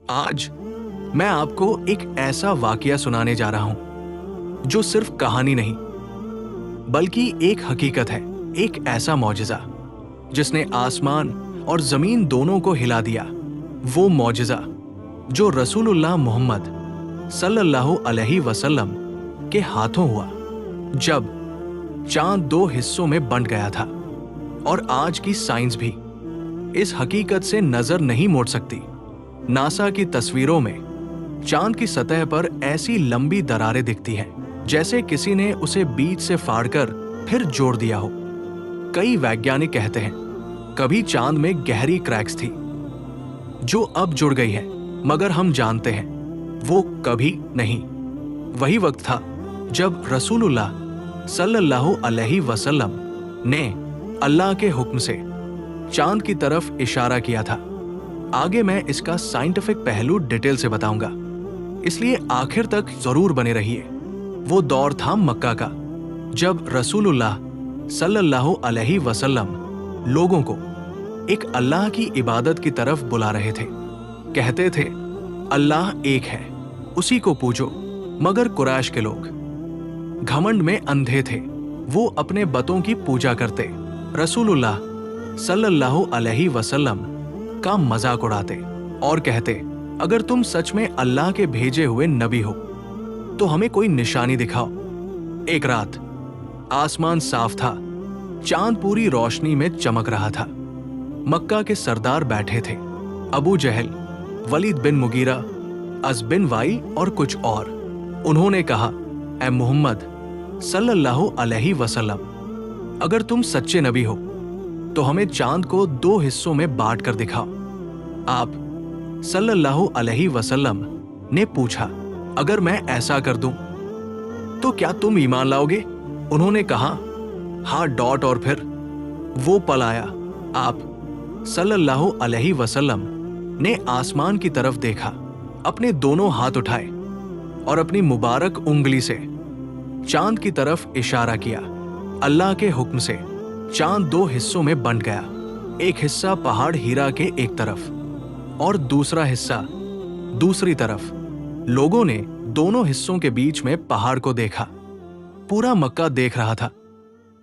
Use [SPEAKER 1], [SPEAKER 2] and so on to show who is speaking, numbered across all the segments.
[SPEAKER 1] آج میں آپ کو ایک ایسا واقعہ سنانے جا رہا ہوں جو صرف کہانی نہیں بلکہ ایک حقیقت ہے، ایک ایسا معجزہ جس نے آسمان اور زمین دونوں کو ہلا دیا۔ وہ معجزہ جو رسول اللہ محمد صلی اللہ علیہ وسلم کے ہاتھوں ہوا جب چاند دو حصوں میں بنٹ گیا تھا، اور آج کی سائنس بھی اس حقیقت سے نظر نہیں موڑ سکتی۔ ناسا کی تصویروں میں چاند کی سطح پر ایسی لمبی دراریں دکھتی ہیں جیسے کسی نے اسے بیچ سے پھاڑ کر پھر جوڑ دیا ہو۔ کئی ویگیانک کہتے ہیں کبھی چاند میں گہری کریکس تھی جو اب جڑ گئی ہے، مگر ہم جانتے ہیں وہ کبھی نہیں۔ وہی وقت تھا جب رسول اللہ صلی اللہ علیہ وسلم نے اللہ کے حکم سے چاند کی طرف اشارہ کیا تھا۔ آگے میں اس کا سائنٹیفک پہلو ڈیٹیل سے بتاؤں گا، اس لیے آخر تک ضرور بنے رہیے۔ وہ دور تھا مکہ کا جب رسول اللہ صلی اللہ علیہ وسلم لوگوں کو ایک اللہ کی عبادت کی طرف بلا رہے تھے۔ کہتے تھے اللہ ایک ہے، اسی کو پوجو، مگر قریش کے لوگ گھمنڈ میں اندھے تھے، وہ اپنے بتوں کی پوجا کرتے، رسول اللہ صلی اللہ علیہ وسلم کا مذاق اڑاتے اور کہتے اگر تم سچ میں اللہ کے بھیجے ہوئے نبی ہو تو ہمیں کوئی نشانی دکھاؤ۔ ایک رات آسمان صاف تھا، چاند پوری روشنی میں چمک رہا تھا۔ مکہ کے سردار بیٹھے تھے، ابو جہل، ولید بن مغیرہ، از بن وائل اور کچھ اور۔ انہوں نے کہا اے محمد صلی اللہ علیہ وسلم، اگر تم سچے نبی ہو تو ہمیں چاند کو دو حصوں میں بانٹ کر دکھاؤ۔ آپ صلی اللہ علیہ وسلم نے پوچھا اگر میں ایسا کر دوں تو کیا تم ایمان لاؤ گے؟ انہوں نے کہا ہاں ڈاٹ، اور پھر وہ پل آیا۔ آپ صلی اللہ علیہ وسلم نے آسمان کی طرف دیکھا، اپنے دونوں ہاتھ اٹھائے اور اپنی مبارک انگلی سے چاند کی طرف اشارہ کیا۔ اللہ کے حکم سے چاند دو حصوں میں بنٹ گیا، ایک حصہ پہاڑ ہیرا کے ایک طرف اور دوسرا حصہ دوسری طرف۔ لوگوں نے دونوں حصوں کے بیچ میں پہاڑ کو دیکھا۔ پورا مکہ دیکھ رہا تھا،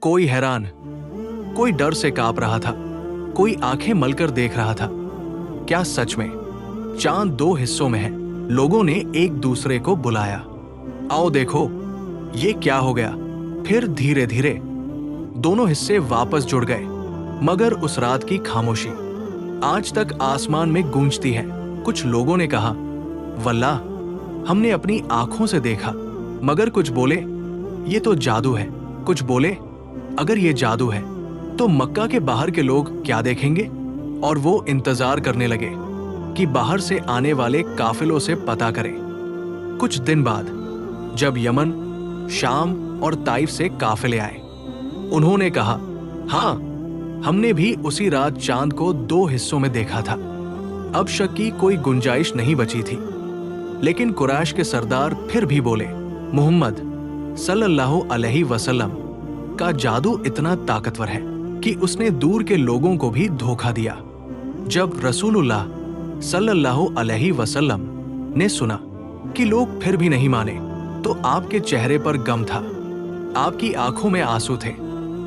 [SPEAKER 1] کوئی حیران، کوئی ڈر سے کانپ رہا تھا، کوئی آنکھیں مل کر دیکھ رہا تھا۔ کیا سچ میں چاند دو حصوں میں ہے؟ لوگوں نے ایک دوسرے کو بلایا، آؤ دیکھو یہ کیا ہو گیا۔ پھر دھیرے دھیرے دونوں حصے واپس جڑ گئے، مگر اس رات کی خاموشی آج تک آسمان میں گونجتی ہے۔ کچھ لوگوں نے کہا واللہ ہم نے اپنی آنکھوں سے دیکھا، مگر کچھ بولے یہ تو جادو ہے، کچھ بولے اگر یہ جادو ہے تو مکہ کے باہر کے لوگ کیا دیکھیں گے؟ اور وہ انتظار کرنے لگے کہ باہر سے آنے والے قافلوں سے پتہ کریں۔ کچھ دن بعد جب یمن، شام اور طائف سے قافلے آئے، انہوں نے کہا ہاں ہم نے بھی اسی رات چاند کو دو حصوں میں دیکھا تھا۔ اب شک کی کوئی گنجائش نہیں بچی تھی، لیکن قریش کے سردار پھر بھی بولے محمد صلی اللہ علیہ وسلم کا جادو اتنا طاقتور ہے کہ اس نے دور کے لوگوں کو بھی دھوکہ دیا۔ جب رسول اللہ صلی اللہ علیہ وسلم نے سنا کہ لوگ پھر بھی نہیں مانے تو آپ کے چہرے پر غم تھا، آپ کی آنکھوں میں آنسو تھے۔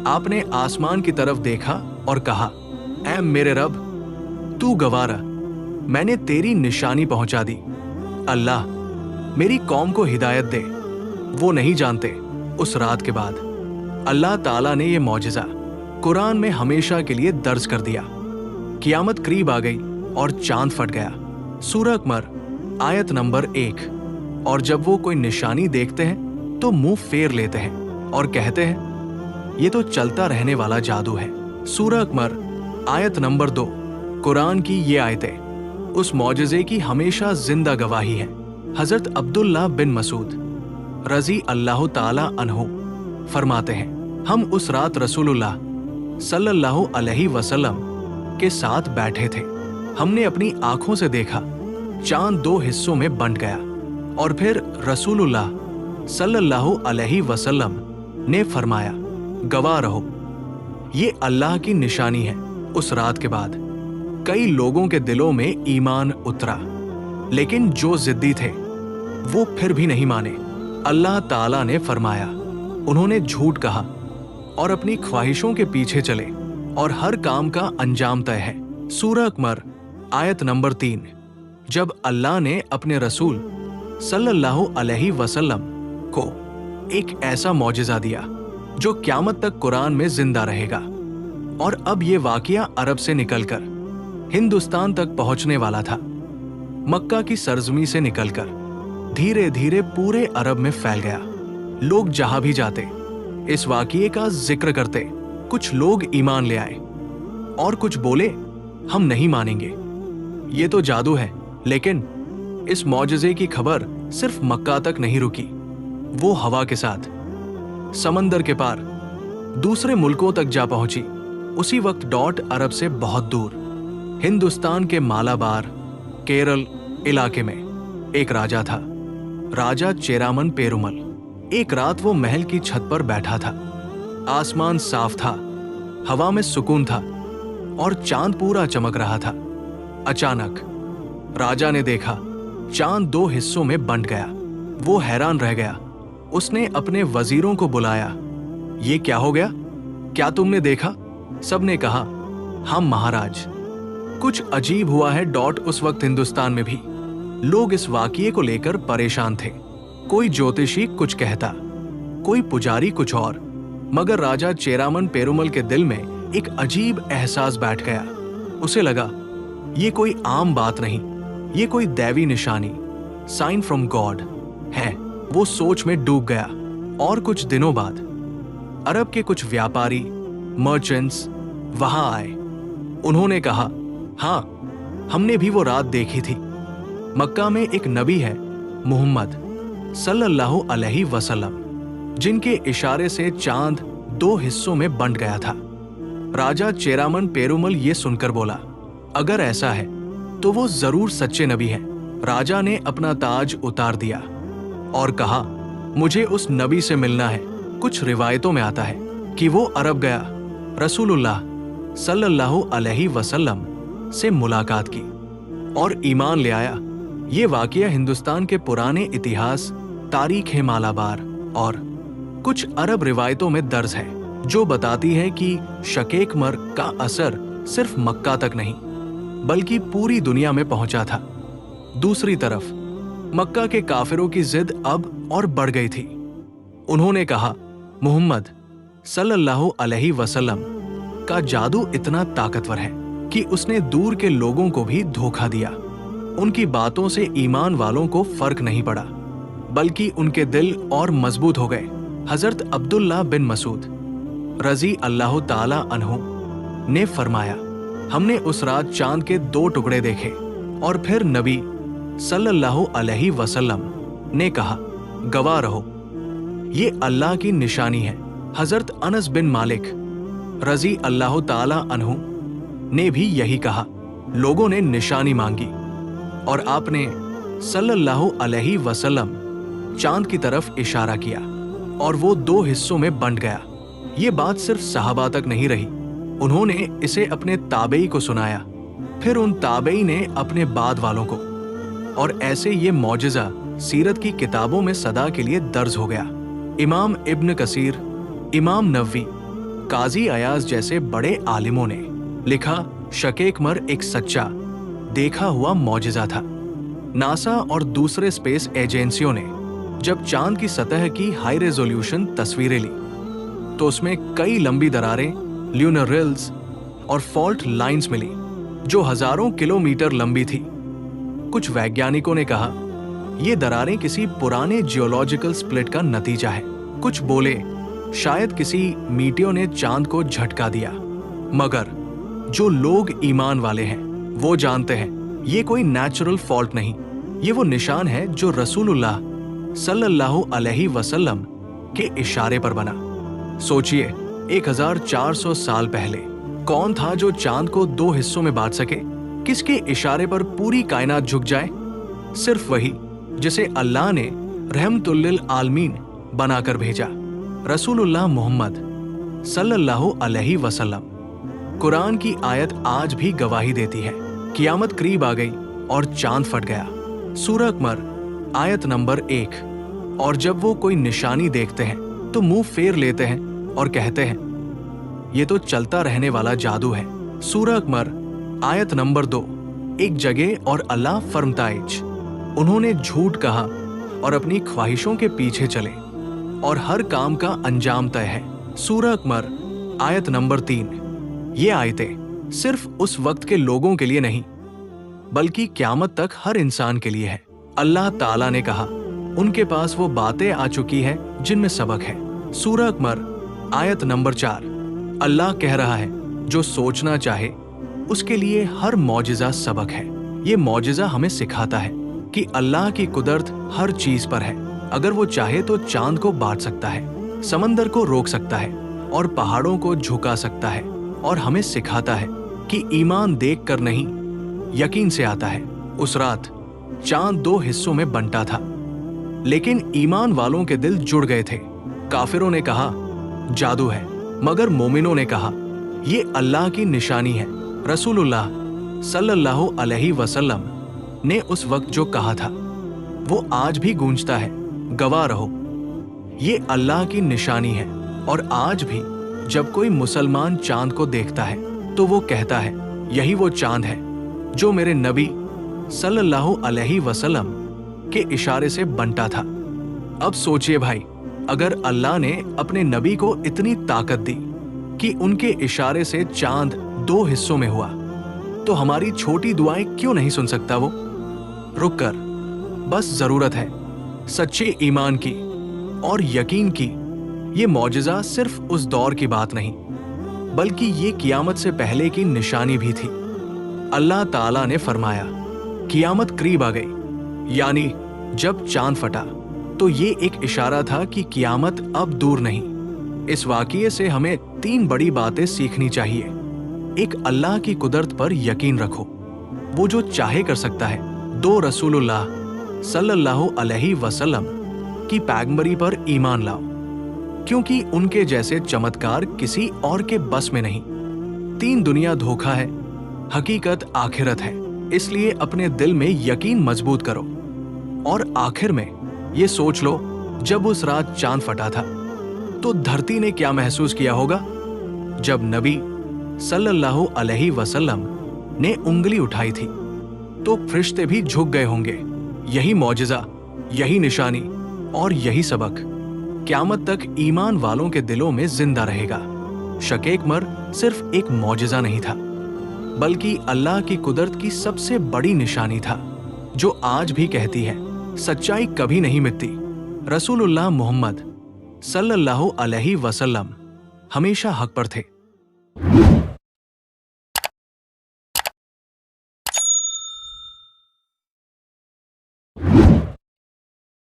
[SPEAKER 1] آپ نے آسمان کی طرف دیکھا اور کہا اے میرے رب، تو گواہ رہ، میں نے تیری نشانی پہنچا دی۔ اللہ میری قوم کو ہدایت دے، وہ نہیں جانتے۔ اس رات کے بعد اللہ تعالیٰ نے یہ معجزہ قرآن میں ہمیشہ کے لیے درج کر دیا۔ قیامت قریب آ گئی اور چاند پھٹ گیا۔ سورہ قمر آیت نمبر 1۔ اور جب وہ کوئی نشانی دیکھتے ہیں تو منہ پھیر لیتے ہیں اور کہتے ہیں یہ تو چلتا رہنے والا جادو ہے۔ سورہ قمر آیت نمبر 2۔ قرآن کی یہ آیتیں اس معجزے کی ہمیشہ زندہ گواہی ہے۔ حضرت عبداللہ بن مسعود رضی اللہ تعالی عنہ فرماتے ہیں ہم اس رات رسول اللہ صلی اللہ علیہ وسلم کے ساتھ بیٹھے تھے، ہم نے اپنی آنکھوں سے دیکھا چاند دو حصوں میں بنٹ گیا، اور پھر رسول اللہ صلی اللہ علیہ وسلم نے فرمایا گواہ رہو، یہ اللہ کی نشانی ہے۔ اس رات کے بعد کئی لوگوں کے دلوں میں ایمان اترا، लेकिन जो जिद्दी थे वो फिर भी नहीं माने। अल्लाह ताला ने फरमाया, उन्होंने झूठ कहा और अपनी ख्वाहिशों के पीछे चले और हर काम का अंजाम तय है। सूरह कमर आयत नंबर 3। जब अल्लाह ने अपने रसूल सल्लल्लाहु अलैहि वसल्लम को एक ऐसा मौजिज़ा दिया जो क़यामत तक कुरान में जिंदा रहेगा, और अब ये वाक़या अरब से निकलकर हिंदुस्तान तक पहुंचने वाला था। मक्का की सरजमी से निकलकर धीरे धीरे पूरे अरब में फैल गया। लोग जहां भी जाते इस वाक़ये का जिक्र करते। कुछ लोग ईमान ले आए और कुछ बोले हम नहीं मानेंगे, ये तो जादू है। लेकिन इस मौजज़े की खबर सिर्फ मक्का तक नहीं रुकी, वो हवा के साथ समंदर के पार दूसरे मुल्कों तक जा पहुंची। उसी वक्त डॉट अरब से बहुत दूर हिंदुस्तान के मालाबार केरल इलाके में एक राजा था, राजा चेरामन पेरुमल। एक रात वो महल की छत पर बैठा था। आसमान साफ था, हवा में सुकून था और चांद पूरा चमक रहा था। अचानक राजा ने देखा चांद दो हिस्सों में बंट गया। वो हैरान रह गया। उसने अपने वजीरों को बुलाया। ये क्या हो गया? क्या तुमने देखा? सबने कहा, हम महाराज, कुछ अजीब हुआ है। डॉट उस वक्त हिंदुस्तान में भी लोग इस वाक़ये को लेकर परेशान थे। कोई ज्योतिषी कुछ कहता, कोई पुजारी कुछ और, मगर राजा चेरामन पेरुमल के दिल में एक अजीब एहसास बैठ गया। उसे लगा ये कोई आम बात नहीं, ये कोई दैवी निशानी, साइन फ्रॉम गॉड है। वो सोच में डूब गया। और कुछ दिनों बाद अरब के कुछ व्यापारी मर्चेंट्स वहां आए। उन्होंने कहा, हाँ, हमने भी वो रात देखी थी। मक्का में एक नबी है मोहम्मद सल्लल्लाहु अलैहि वसल्लम, जिनके इशारे से चांद दो हिस्सों में बंट गया था। राजा चेरामन पेरुमल ये सुनकर बोला, अगर ऐसा है तो वो जरूर सच्चे नबी हैं। राजा ने अपना ताज उतार दिया और कहा, मुझे उस नबी से मिलना है। कुछ रिवायतों में आता है कि वो अरब गया, रसूलुल्लाह सल्लल्लाहु अलैहि वसल्लम से मुलाकात की और ईमान ले आया। ये वाक़या हिंदुस्तान के पुराने इतिहास, तारीख मालाबार और कुछ अरब रिवायतों में दर्ज है, जो बताती है कि शकीक मर का असर सिर्फ मक्का तक नहीं बल्कि पूरी दुनिया में पहुंचा था। दूसरी तरफ मक्का के काफिरों की जिद अब और बढ़ गई थी। उन्होंने कहा, मोहम्मद सल्लल्लाहु अलैहि वसल्लम का जादू इतना ताकतवर है कि उसने दूर के लोगों को भी धोखा दिया। उनकी बातों से ईमान वालों को फर्क नहीं पड़ा, बल्कि उनके दिल और मजबूत हो गए। हजरत अब्दुल्लाह बिन मसूद रजी अल्लाह ताला अन्हु ने फरमाया, हमने उस रात चांद के दो टुकड़े देखे और फिर नबी सल्लल्लाहु अलैहि वसल्लम ने कहा, गवाह रहो, ये अल्लाह की निशानी है। हजरत अनस बिन मालिक रजी अल्लाह ताला अन्हु ने भी यही कहा। लोगों ने निशानी मांगी और आपने सल्लल्लाहु अलैहि वसल्लम चांद की तरफ इशारा किया और वो दो हिस्सों में बंट गया। ये बात सिर्फ सहाबा तक नहीं रही, उन्होंने इसे अपने ताबेई को सुनाया, फिर उन ताबेई ने अपने बाद वालों को, और ऐसे ये मौजिज़ा सीरत की किताबों में सदा के लिए दर्ज हो गया। इमाम इब्न कसीर, इमाम नववी, काजी अयाज जैसे बड़े आलिमों ने लिखा, शकीक मर एक सच्चा देखा हुआ मौजिज़ा था। नासा और दूसरे स्पेस एजेंसियों ने जब चांद की सतह की हाई रेजोल्यूशन तस्वीरें ली तो उसमें कई लंबी दरारें, ल्यूनर रिल्स और फॉल्ट लाइंस मिली जो हजारों किलोमीटर लंबी थी। कुछ वैज्ञानिकों ने कहा ये दरारें किसी पुराने जियोलॉजिकल स्प्लिट का नतीजा है। कुछ बोले शायद किसी मीटियो ने चांद को झटका दिया, मगर जो लोग ईमान वाले हैं वो जानते हैं ये कोई नेचुरल फॉल्ट नहीं, ये वो निशान है जो रसूलुल्लाह सल्लल्लाहु अलैहि वसल्लम के इशारे पर बना। सोचिए 1400 साल पहले कौन था जो चांद को दो हिस्सों में बांट सके? किसके इशारे पर पूरी कायनात झुक जाए? सिर्फ वही जिसे अल्लाह ने रहमतुल लिल आलमीन बनाकर भेजा, रसूलुल्लाह मोहम्मद सल्लल्लाहु अलैहि वसल्लम। कुरान की आयत आज भी गवाही देती है, कियामत करीब आ गई और चांद फट गया। सूरह कमर आयत नंबर 1। और जब वो कोई निशानी देखते हैं तो मुंह फेर लेते हैं और कहते हैं ये तो चलता रहने वाला जादू है। सूरह कमर आयत नंबर 2। एक जगह और अल्लाह फरमाता उन्होंने झूठ कहा और अपनी ख्वाहिशों के पीछे चले और हर काम का अंजाम तय है। सूरह कमर आयत नंबर 3। ये आयतें सिर्फ उस वक्त के लोगों के लिए नहीं बल्कि क़यामत तक हर इंसान के लिए है। अल्लाह ताला ने कहा उनके पास वो बातें आ चुकी हैं जिनमें सबक है। सूरह कमर आयत नंबर 4। अल्लाह कह रहा है जो सोचना चाहे उसके लिए हर मौजिज़ा सबक है। ये मौजिज़ा हमें सिखाता है कि अल्लाह की कुदरत हर चीज पर है। अगर वो चाहे तो चांद को बांट सकता है, समंदर को रोक सकता है और पहाड़ों को झुका सकता है। और हमें सिखाता है कि ईमान देख कर नहीं यकीन से आता है। उस रात चांद 2 हिस्सों में बंटा था लेकिन ईमान वालों के दिल जुड़ गए थे। काफिरों ने कहा जादू है मगर मोमिनों ने कहा ये अल्लाह की निशानी है। रसूलुल्लाह सल्लल्लाहु अलैहि वसल्लम ने उस वक्त जो कहा था वो आज भी गूंजता है, गवाह रहो ये अल्लाह की निशानी है। और आज भी जब कोई मुसलमान चांद को देखता है तो वो कहता है यही वो चांद है जो मेरे नबी सल्लल्लाहु अलैहि वसल्लम के इशारे से बंटा था। अब सोचिए भाई, अगर अल्लाह ने अपने नबी को इतनी ताकत दी कि उनके इशारे से चांद 2 हिस्सों में हुआ तो हमारी छोटी दुआएं क्यों नहीं सुन सकता वो? रुक कर, बस जरूरत है सच्चे ईमान की और यकीन की। ये मौजिज़ा सिर्फ उस दौर की बात नहीं बल्कि ये कियामत से पहले की निशानी भी थी। अल्लाह ताला ने फरमाया कियामत करीब आ गई, यानी जब चांद फटा तो ये एक इशारा था कि कियामत अब दूर नहीं। इस वाक़ये से हमें 3 बड़ी बातें सीखनी चाहिए। एक, अल्लाह की कुदरत पर यकीन रखो, वो जो चाहे कर सकता है। 2, रसूलुल्लाह सल्लल्लाहु अलैहि वसल्लम की पैगंबरी पर ईमान लाओ क्योंकि उनके जैसे चमत्कार किसी और के बस में नहीं। 3, दुनिया धोखा है, हकीकत आखिरत है, इसलिए अपने दिल में यकीन मजबूत करो। और आखिर में ये सोच लो जब उस रात चांद फटा था तो धरती ने क्या महसूस किया होगा। जब नबी सल्लल्लाहु अलैहि वसल्लम ने उंगली उठाई थी तो फरिश्ते भी झुक गए होंगे। यही मौजिज़ा, यही निशानी और यही सबक क़यामत तक ईमान वालों के दिलों में जिंदा रहेगा। शक़े कमर सिर्फ एक मौजिज़ा नहीं था बल्कि अल्लाह की कुदरत की सबसे बड़ी निशानी था जो आज भी कहती है सच्चाई कभी नहीं मिटती। रसूलुल्लाह मोहम्मद सल्लल्लाहु अलैहि वसल्लम हमेशा हक पर थे।